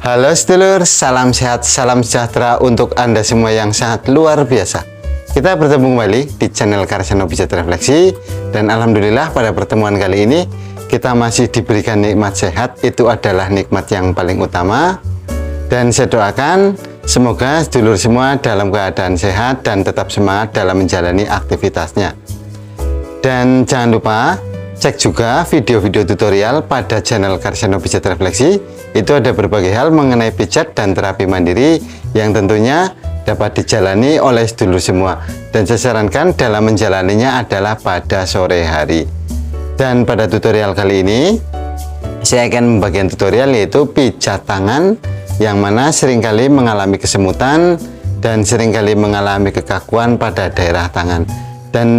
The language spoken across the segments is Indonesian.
Halo sedulur, salam sehat, salam sejahtera untuk Anda semua yang sangat luar biasa. Kita bertemu kembali di channel Karseno Pijat Refleksi. Dan Alhamdulillah pada pertemuan kali ini kita masih diberikan nikmat sehat. Itu adalah nikmat yang paling utama. Dan saya doakan semoga sedulur semua dalam keadaan sehat dan tetap semangat dalam menjalani aktivitasnya. Dan jangan lupa cek juga video-video tutorial pada channel Karseno Pijat Refleksi. Itu ada berbagai hal mengenai pijat dan terapi mandiri yang tentunya dapat dijalani oleh sedulur semua. Dan saya sarankan dalam menjalaninya adalah pada sore hari. Dan pada tutorial kali ini saya akan membagikan tutorial yaitu pijat tangan yang mana seringkali mengalami kesemutan dan seringkali mengalami kekakuan pada daerah tangan. Dan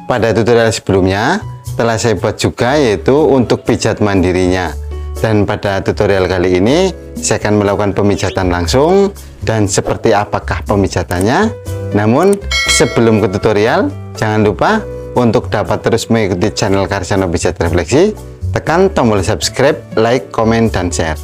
pada tutorial sebelumnya telah saya buat juga yaitu untuk pijat mandirinya. Dan pada tutorial kali ini saya akan melakukan pemijatan langsung dan seperti apakah pemijatannya. Namun sebelum ke tutorial, jangan lupa untuk dapat terus mengikuti channel Karseno Pijat Refleksi, tekan tombol subscribe, like, komen, dan share.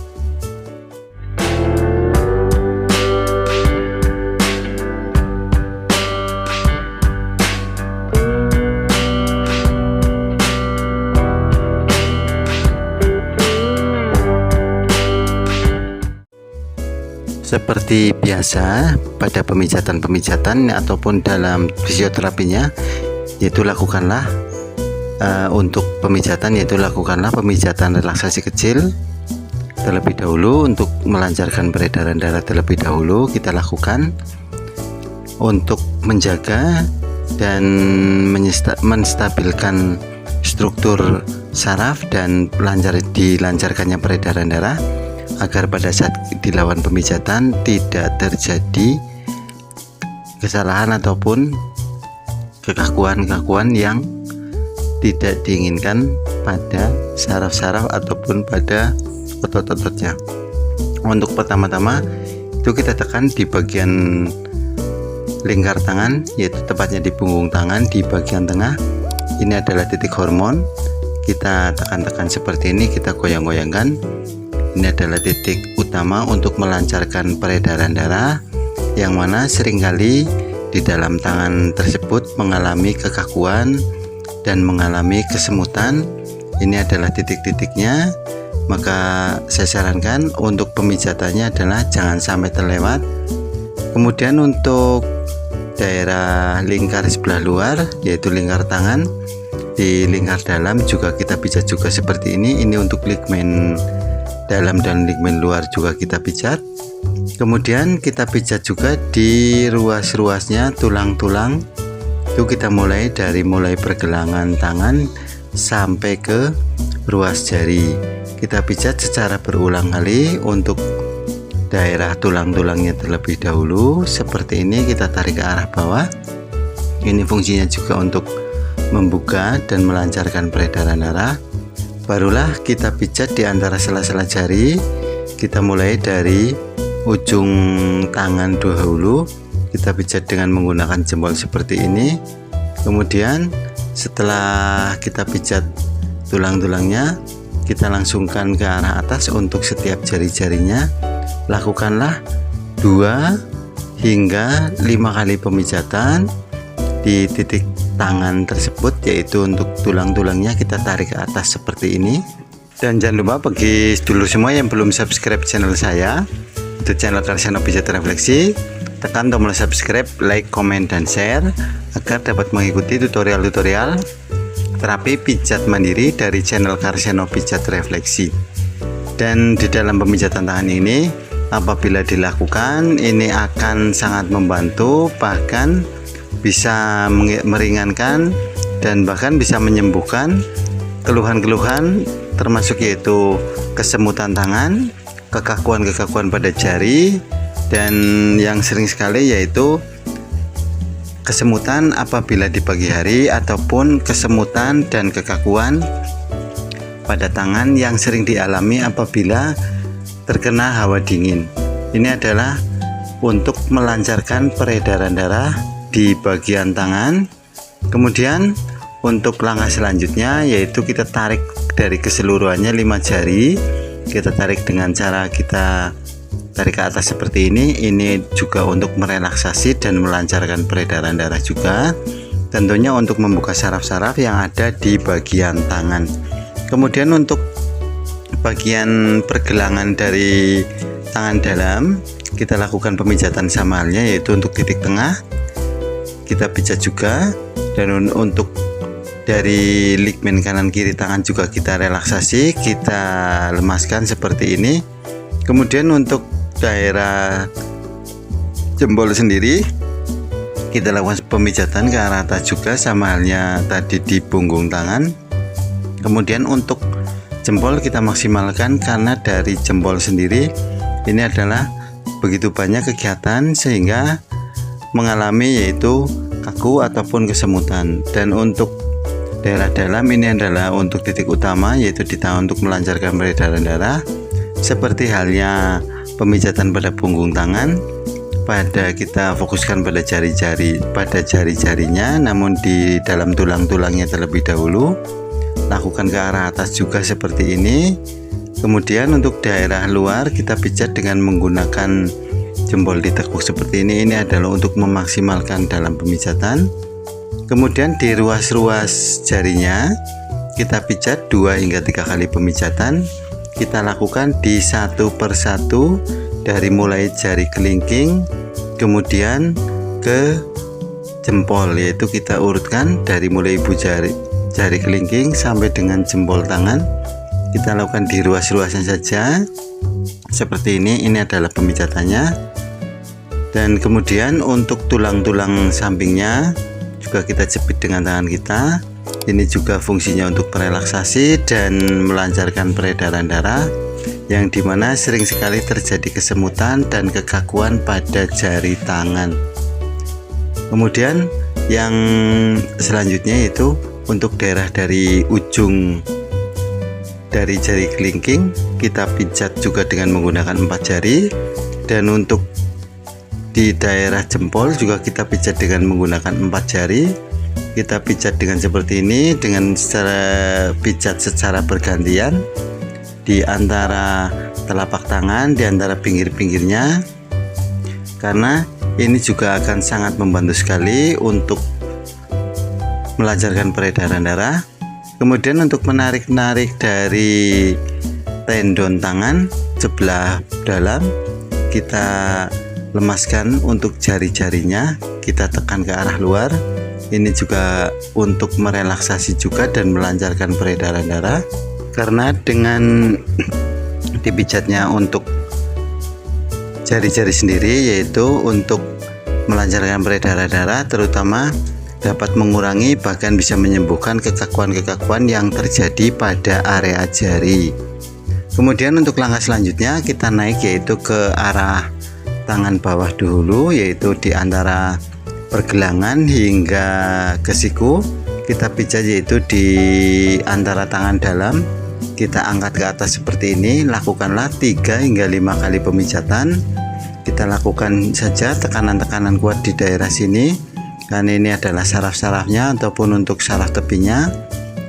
Seperti biasa pada pemijatan ataupun dalam fisioterapinya, yaitu lakukanlah untuk pemijatan pemijatan relaksasi kecil terlebih dahulu untuk melancarkan peredaran darah. Terlebih dahulu kita lakukan untuk menjaga dan menstabilkan struktur saraf dan dilancarkannya peredaran darah, agar pada saat dilakukan pemijatan tidak terjadi kesalahan ataupun kekakuan yang tidak diinginkan pada saraf-saraf ataupun pada otot-ototnya. Untuk pertama-tama itu kita tekan di bagian lingkar tangan, yaitu tepatnya di punggung tangan di bagian tengah. Ini adalah titik hormon. Kita tekan-tekan seperti ini, kita goyang-goyangkan. Ini adalah titik utama untuk melancarkan peredaran darah, yang mana seringkali di dalam tangan tersebut mengalami kekakuan dan mengalami kesemutan. Ini adalah titik-titiknya. Maka saya sarankan untuk pemijatannya adalah jangan sampai terlewat. Kemudian untuk daerah lingkar sebelah luar, yaitu lingkar tangan, di lingkar dalam juga kita pijat juga seperti ini. Ini untuk ligamen dalam dan ligamen luar juga kita pijat. Kemudian kita pijat juga di ruas-ruasnya tulang-tulang. Itu kita mulai pergelangan tangan sampai ke ruas jari. Kita pijat secara berulang kali untuk daerah tulang-tulangnya terlebih dahulu. Seperti ini kita tarik ke arah bawah. Ini fungsinya juga untuk membuka dan melancarkan peredaran darah. Barulah kita pijat di antara sela-sela jari. Kita mulai dari ujung tangan dahulu, kita pijat dengan menggunakan jempol seperti ini. Kemudian setelah kita pijat tulang-tulangnya, kita langsungkan ke arah atas untuk setiap jari-jarinya. Lakukanlah 2 hingga 5 kali pemijatan di titik tangan tersebut, yaitu untuk tulang-tulangnya kita tarik ke atas seperti ini. Dan jangan lupa bagi sedulur semua yang belum subscribe channel saya, itu channel Karseno Pijat Refleksi, tekan tombol subscribe, like, komen, dan share agar dapat mengikuti tutorial-tutorial terapi pijat mandiri dari channel Karseno Pijat Refleksi. Dan di dalam pemijatan tangan ini, apabila dilakukan, ini akan sangat membantu, bahkan bisa meringankan dan bahkan bisa menyembuhkan keluhan-keluhan, termasuk yaitu kesemutan tangan, kekakuan-kekakuan pada jari, dan yang sering sekali yaitu kesemutan apabila di pagi hari, ataupun kesemutan dan kekakuan pada tangan yang sering dialami apabila terkena hawa dingin. Ini adalah untuk melancarkan peredaran darah di bagian tangan. Kemudian untuk langkah selanjutnya yaitu kita tarik dari keseluruhannya 5 jari. Kita tarik dengan cara kita tarik ke atas seperti ini juga untuk merelaksasi dan melancarkan peredaran darah juga, tentunya untuk membuka saraf-saraf yang ada di bagian tangan. Kemudian untuk bagian pergelangan dari tangan dalam, kita lakukan pemijatan sama halnya, yaitu untuk titik tengah kita pijat juga, dan untuk dari ligmen kanan kiri tangan juga kita relaksasi, kita lemaskan seperti ini. Kemudian untuk daerah jempol sendiri kita lakukan pemijatan ke arah atas juga sama halnya tadi di punggung tangan. Kemudian untuk jempol kita maksimalkan, karena dari jempol sendiri ini adalah begitu banyak kegiatan sehingga mengalami yaitu kaku ataupun kesemutan. Dan untuk daerah dalam ini adalah untuk titik utama, yaitu di tangan untuk melancarkan peredaran darah, seperti halnya pemijatan pada punggung tangan. Pada kita fokuskan pada jari-jarinya, namun di dalam tulang-tulangnya terlebih dahulu. Lakukan ke arah atas juga seperti ini. Kemudian untuk daerah luar kita pijat dengan menggunakan jempol ditekuk seperti ini. Ini adalah untuk memaksimalkan dalam pemijatan. Kemudian di ruas-ruas jarinya kita pijat 2 hingga 3 kali pemijatan. Kita lakukan di satu persatu, dari mulai jari kelingking kemudian ke jempol, yaitu kita urutkan dari mulai ibu jari kelingking sampai dengan jempol tangan. Kita lakukan di ruas-ruasnya saja seperti ini. Ini adalah pemijatannya. Dan kemudian untuk tulang-tulang sampingnya juga kita jepit dengan tangan kita. Ini juga fungsinya untuk merelaksasi dan melancarkan peredaran darah, yang dimana sering sekali terjadi kesemutan dan kekakuan pada jari tangan. Kemudian yang selanjutnya yaitu untuk daerah dari ujung dari jari kelingking kita pijat juga dengan menggunakan 4 jari, dan untuk di daerah jempol juga kita pijat dengan menggunakan 4 jari. Kita pijat dengan seperti ini, dengan pijat secara bergantian di antara telapak tangan, di antara pinggir-pinggirnya, karena ini juga akan sangat membantu sekali untuk melancarkan peredaran darah. Kemudian untuk menarik-narik dari tendon tangan sebelah dalam, kita lemaskan untuk jari-jarinya, kita tekan ke arah luar. Ini juga untuk merelaksasi juga dan melancarkan peredaran darah, karena dengan dipijatnya untuk jari-jari sendiri, yaitu untuk melancarkan peredaran darah, terutama dapat mengurangi bahkan bisa menyembuhkan kekakuan-kekakuan yang terjadi pada area jari. Kemudian untuk langkah selanjutnya kita naik yaitu ke arah tangan bawah dulu, yaitu di antara pergelangan hingga ke siku. Kita pijat yaitu di antara tangan dalam, kita angkat ke atas seperti ini. Lakukanlah 3 hingga 5 kali pemijatan. Kita lakukan saja tekanan-tekanan kuat di daerah sini, karena ini adalah saraf-sarafnya ataupun untuk saraf tepinya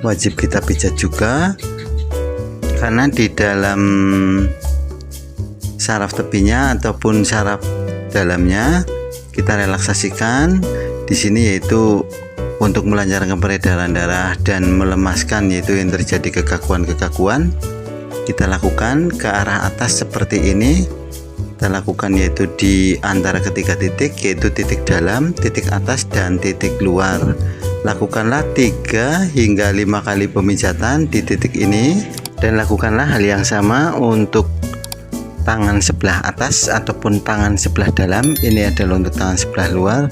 wajib kita pijat juga, karena di dalam saraf tepinya ataupun saraf dalamnya kita relaksasikan di sini, yaitu untuk melancarkan peredaran darah dan melemaskan yaitu yang terjadi kekakuan-kekakuan. Kita lakukan ke arah atas seperti ini. Kita lakukan yaitu di antara ketiga titik, yaitu titik dalam, titik atas, dan titik luar. Lakukanlah 3 hingga 5 kali pemijatan di titik ini, dan lakukanlah hal yang sama untuk tangan sebelah atas ataupun tangan sebelah dalam. Ini adalah untuk tangan sebelah luar.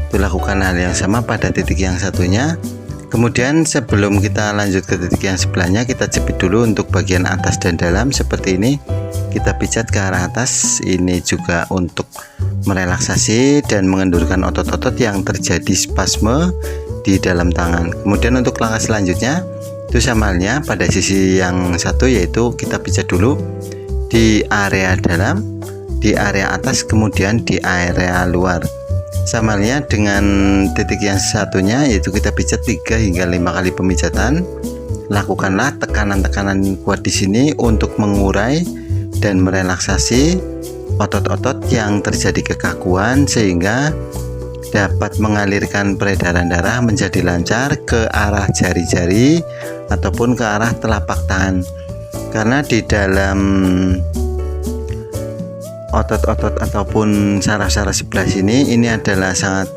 Itu lakukan hal yang sama pada titik yang satunya. Kemudian sebelum kita lanjut ke titik yang sebelahnya, kita jepit dulu untuk bagian atas dan dalam seperti ini. Kita pijat ke arah atas. Ini juga untuk merelaksasi dan mengendurkan otot-otot yang terjadi spasme di dalam tangan. Kemudian untuk langkah selanjutnya itu sama halnya pada sisi yang satu, yaitu kita pijat dulu di area dalam, di area atas, kemudian di area luar. Sama halnya dengan titik yang satunya, yaitu kita pijat 3 hingga 5 kali pemijatan. Lakukanlah tekanan-tekanan kuat di sini untuk mengurai dan merelaksasi otot-otot yang terjadi kekakuan sehingga dapat mengalirkan peredaran darah menjadi lancar ke arah jari-jari ataupun ke arah telapak tangan. Karena di dalam otot-otot ataupun saraf-saraf sebelah sini ini adalah sangat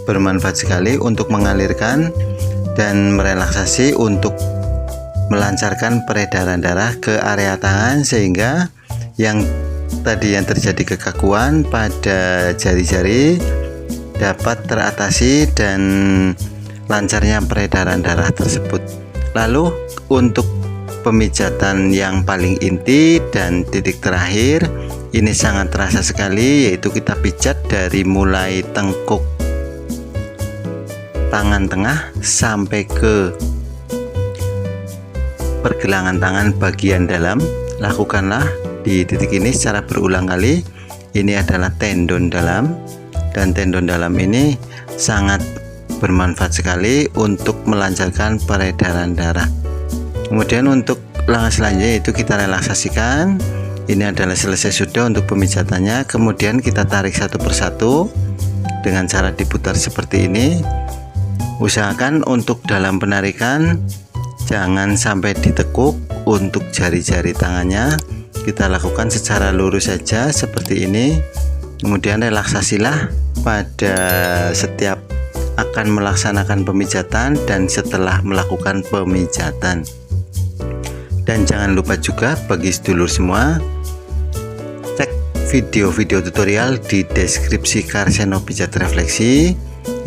bermanfaat sekali untuk mengalirkan dan merelaksasi untuk melancarkan peredaran darah ke area tangan, sehingga yang tadi yang terjadi kekakuan pada jari-jari dapat teratasi dan lancarnya peredaran darah tersebut. Lalu untuk pemijatan yang paling inti dan titik terakhir ini sangat terasa sekali, yaitu kita pijat dari mulai tengkuk tangan tengah sampai ke pergelangan tangan bagian dalam. Lakukanlah di titik ini secara berulang kali. Ini adalah tendon dalam, dan tendon dalam ini sangat bermanfaat sekali untuk melancarkan peredaran darah. Kemudian untuk langkah selanjutnya itu kita relaksasikan. Ini adalah selesai sudah untuk pemijatannya. Kemudian kita tarik satu persatu dengan cara diputar seperti ini. Usahakan untuk dalam penarikan jangan sampai ditekuk. Untuk jari-jari tangannya kita lakukan secara lurus saja seperti ini. Kemudian relaksasilah pada setiap akan melaksanakan pemijatan dan setelah melakukan pemijatan. Dan jangan lupa juga bagi sedulur semua, cek video-video tutorial di deskripsi Karseno Pijat Refleksi.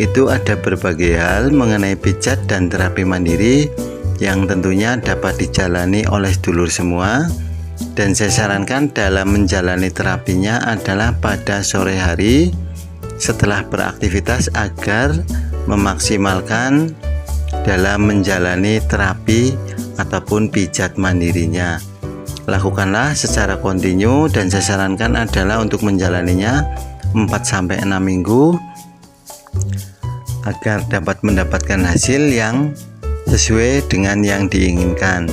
Itu ada berbagai hal mengenai pijat dan terapi mandiri yang tentunya dapat dijalani oleh sedulur semua. Dan saya sarankan dalam menjalani terapinya adalah pada sore hari setelah beraktivitas agar memaksimalkan dalam menjalani terapi ataupun pijat mandirinya. Lakukanlah secara kontinu dan saya sarankan adalah untuk menjalaninya 4-6 minggu agar dapat mendapatkan hasil yang sesuai dengan yang diinginkan.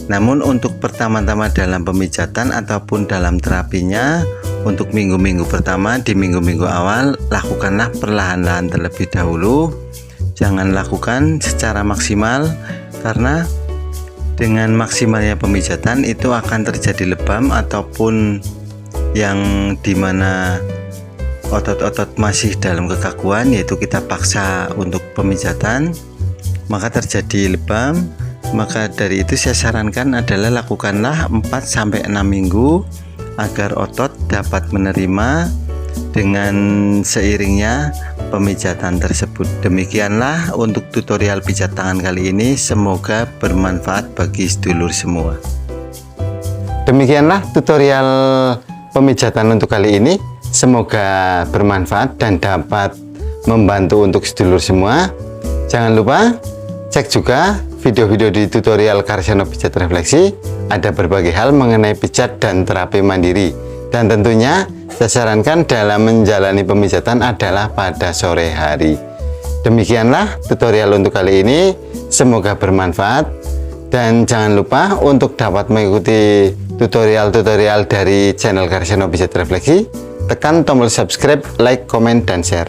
Namun untuk pertama-tama dalam pemijatan ataupun dalam terapinya, untuk minggu-minggu pertama, di minggu-minggu awal lakukanlah perlahan-lahan terlebih dahulu. Jangan lakukan secara maksimal, karena dengan maksimalnya pemijatan itu akan terjadi lebam ataupun yang dimana otot-otot masih dalam kekakuan, yaitu kita paksa untuk pemijatan, maka terjadi lebam. Maka dari itu saya sarankan adalah lakukanlah 4-6 minggu agar otot dapat menerima dengan seiringnya pemijatan tersebut. Demikianlah untuk tutorial pijat tangan kali ini, semoga bermanfaat bagi sedulur semua. Demikianlah tutorial pemijatan untuk kali ini, semoga bermanfaat dan dapat membantu untuk sedulur semua. Jangan lupa cek juga video-video di tutorial Karseno Pijat Refleksi, ada berbagai hal mengenai pijat dan terapi mandiri. Dan tentunya saya sarankan dalam menjalani pemijatan adalah pada sore hari. Demikianlah tutorial untuk kali ini, semoga bermanfaat. Dan jangan lupa untuk dapat mengikuti tutorial-tutorial dari channel Karseno Pijat Refleksi, tekan tombol subscribe, like, komen, dan share.